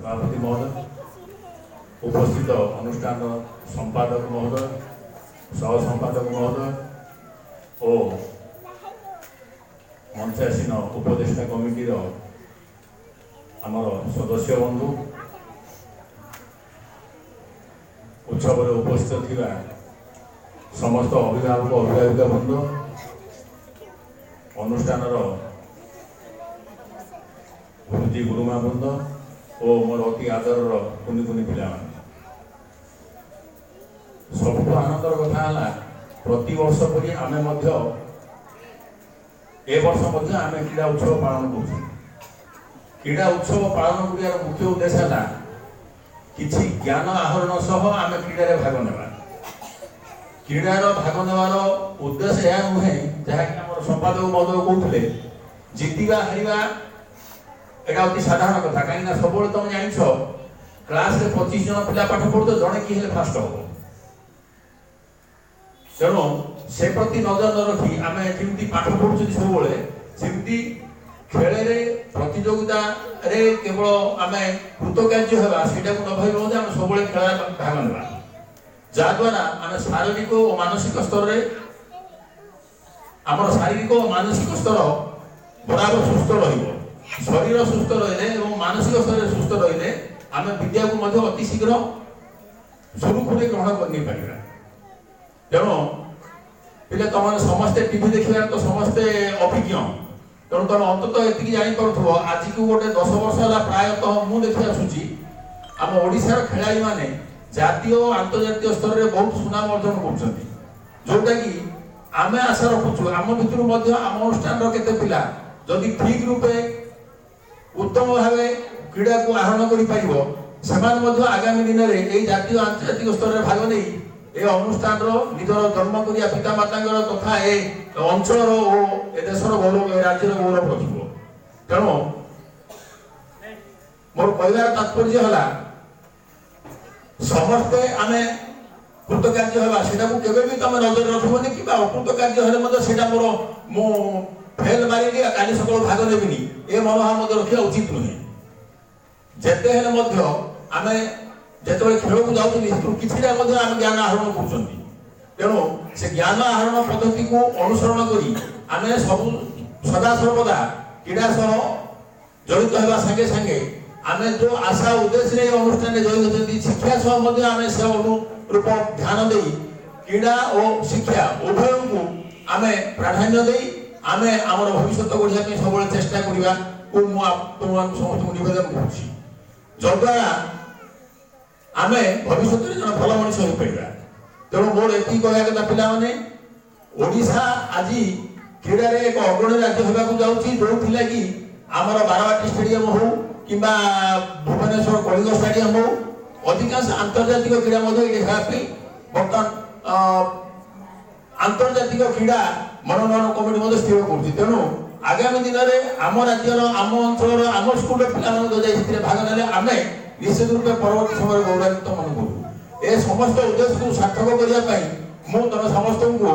सभापति महोदय, उपस्थित अनुष्ठान संपादक महोदय, सह संपादक महोदय और मंचासीन उपदेष्टा कमिटी आमर सदस्य बंधु, उत्सव उपस्थित थिबा समस्त अभिभावक अभिभाविका बंधु, अनुष्ठान गुरुजी गुरुमा बंद और मोर अति आदर कुनि कुनि पिला सब आनंदर कथा है। प्रति वर्ष परि आमे मध्य ए वर्ष मध्य आमे क्रीड़ा उत्सव पालन करूँ। क्रीड़ा उत्सव पालन करियार मुख्य उद्देश्य है किछि ज्ञान आहरण सह आमे क्रीड़ा रे भाग नेबा। क्रीड़ार भाग नेबार उद्देश्य यह नुहे जहाँकि आम संपादक महोदय कहते जितवा हारिबा एटा अति साधारण कथा। कहीं सब तुम जान क्लास रे 25 जन पिला पाठ पढ़ु तो जड़े कि फास्ट हम तेणु से प्रति नजर न रखी आम जमी पाठ पढ़ुं सब सेमती खेल प्रतियोगिता केवल आम कृतकार्य होगा से न भाई आम सब खेल भाग ना जहाद्वारा आम शारीरिक और मानसिक स्तर आम शारीरिक और मानसिक स्तर बराबर सुस्थ रही शरीर सुस्थ रही मानसिक स्तर सुस्थ रही आम विद्या को अति शीघ्र सुरुखुरे ग्रहण कर तेणु पे तुम समस्ते टीवी देखा तो समस्ते अभिज्ञ तेणु तुम अंततः ये जापर आज को गोटे 10 वर्ष है प्रायतः मुझे देखी आसूची आम ओडिशार खेलाड़ी माने जातीय और अंतर्जातीय स्तर में बहुत सुनाम अर्जन कर जोटा कि आम आशा रखुचु आम भर आम अनुष्ठान केते पिला जदि ठीक रूपे उत्तम भाव क्रीड़ा को आहरण कर आगामी दिन में यही जातीय आंतर्जातिक स्तर में भाग नहीं ए अनुष्ठान निजर जन्म करिया पिता माता तथा ए अंचल ए देशर गौरव ए राज्यर गौरव रखिब। तेणु मोर कहवार तात्पर्य है समस्ते आम कृतकार्य होगा से तुम नजर रखबनी कि अकृतकार्य हेल्ला मोर मु फेल मारे काली सकाल भाग नेबिनी ए मनोभाव रखा उचित नुहे। जिते आम जो खेल को जाऊँ कि ज्ञान आहरण कर तेणु से ज्ञान आहरण पद्धति को अनुसरण कर सब सदा सर्वदा क्रीड़ा सह जड़ित होगा संगे संगे आम जो आशा उद्देश्य अनुष्ठान जड़ित होती शिक्षा सह आम से अनुरूप ध्यान दे क्रीड़ा और शिक्षा उभय को आम प्राधान्य दे आम आम भविष्य गढ़ा सब चेष्टा करवा समस्त नवेदन करद्वारा आम भविष्य जन भल मनीष हो पार। तेणु मोर ये कहवा कथा पिला ओडिशा आज क्रीड़ा एक अग्रणी राज्य होगा जाऊँगी जो कि आमर बारवाटी स्टेडियम हो कि भुवनेश्वर कलिंग स्टेडियम हो अधिकांश आंतर्जातिक क्रीड़ा बर्तमान आंतर्जातिक क्रीड़ा मनोनयन कमिटी स्थिर कर। तेणु आगामी दिन में आम राज्यर आम अंचल आम स्कूल पिला भाग ने आम निश्चित रूप परवर्ती समय गौरवान्वित मन करूँ। ए समस्त उद्देश्य को सार्थक करने मुझे समस्त को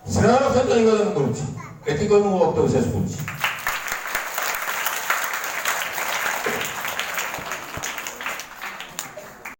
स्नेहर सहित निवेदन करुँच। वक्तव्य शेष करुँच।